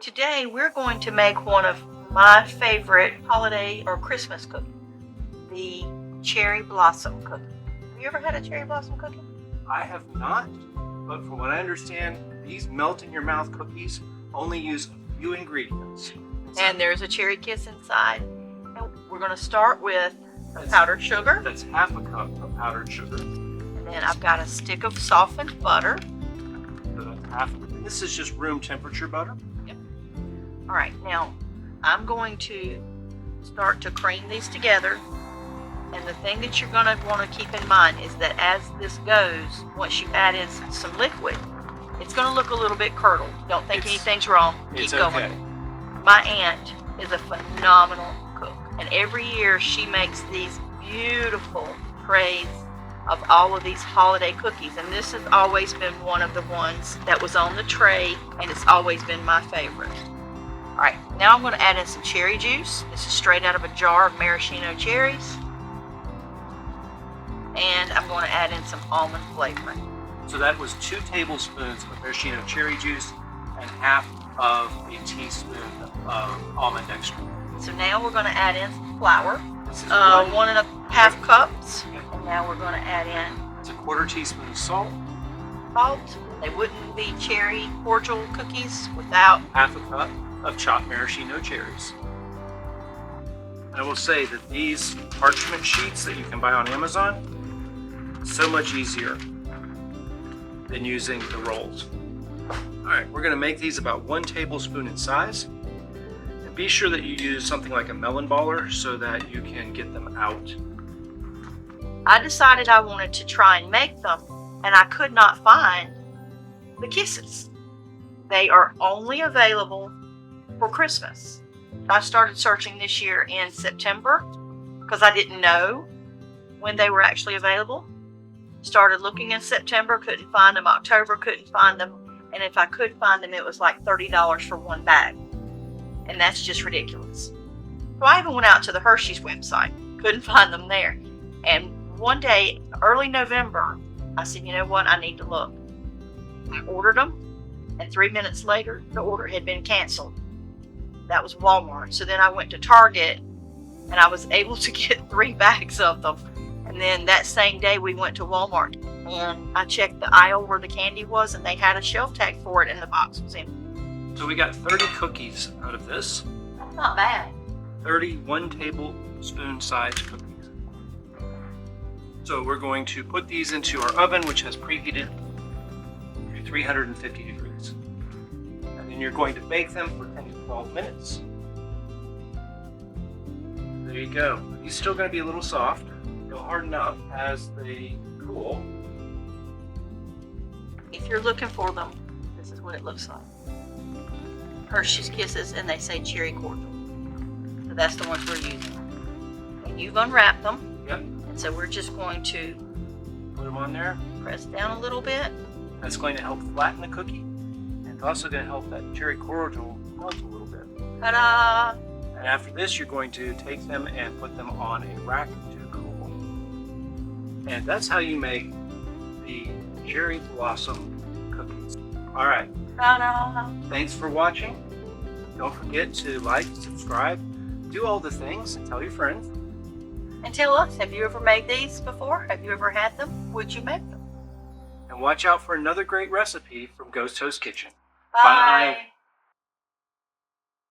Today we're going to make one of my favorite holiday or Christmas cookies, the cherry blossom cookie. Have you ever had a cherry blossom cookie? I have not, but from what I understand, these melt in your mouth cookies only use a few ingredients. And there's a cherry kiss inside. And we're going to start with powdered sugar. That's half a cup of powdered sugar. And then I've got a stick of softened butter. So that's half. This is just room temperature butter. Yep. All right, now I'm going to start to cream these together. And the thing that you're going to want to keep in mind is that as this goes, once you add in some liquid, it's going to look a little bit curdled. Don't think anything's wrong. Keep going. Okay. My aunt is a phenomenal cook, and every year she makes these beautiful trays of all of these holiday cookies, and this has always been one of the ones that was on the tray, and it's always been my favorite. All right, now I'm going to add in some cherry juice. This is straight out of a jar of maraschino cherries. And I'm going to add in some almond flavoring. So that was 2 tablespoons of maraschino cherry juice and half of a teaspoon of almond extract. So now we're going to add in some flour. This is 1.5 cups. Okay. And now we're going to add in it's a 1/4 teaspoon of salt. They wouldn't be cherry cordial cookies without Half a cup of chopped maraschino cherries. I will say that these parchment sheets that you can buy on Amazon, so much easier than using the rolls. All right, we're going to make these about 1 tablespoon in size. And be sure that you use something like a melon baller so that you can get them out. I decided I wanted to try and make them, and I could not find the kisses. They are only available for Christmas. I started searching this year in September because I didn't know when they were actually available. Started looking in September, couldn't find them. October, couldn't find them. And if I could find them, it was like $30 for 1 bag. And that's just ridiculous. So I even went out to the Hershey's website. Couldn't find them there. And one day, early November, I said, you know what? I need to look. I ordered them. And 3 minutes later, the order had been canceled. That was Walmart. So then I went to Target, and I was able to get 3 bags of them. And then that same day we went to Walmart, and I checked the aisle where the candy was, and they had a shelf tag for it, and the box was empty. So we got 30 cookies out of this. That's not bad. 31 tablespoon sized cookies. So we're going to put these into our oven, which has preheated to 350 degrees. And then you're going to bake them for 10 to 12 minutes. There you go. These are still going to be a little soft. They'll harden up as they cool. If you're looking for them, this is what it looks like. Hershey's Kisses, and they say Cherry Cordial. So that's the ones we're using. And you've unwrapped them. Yep. And so we're just going to Put them on there. press down a little bit. That's going to help flatten the cookie. And it's also going to help that cherry cordial melt a little bit. Ta-da! And after this, you're going to take them and put them on a rack to cool. And that's how you make the cherry blossom cookies. All right. Ta-da! Thanks for watching. Don't forget to like, subscribe, do all the things, and tell your friends. And tell us, have you ever made these before? Have you ever had them? Would you make them? And watch out for another great recipe from Ghost Host Kitchen. Bye.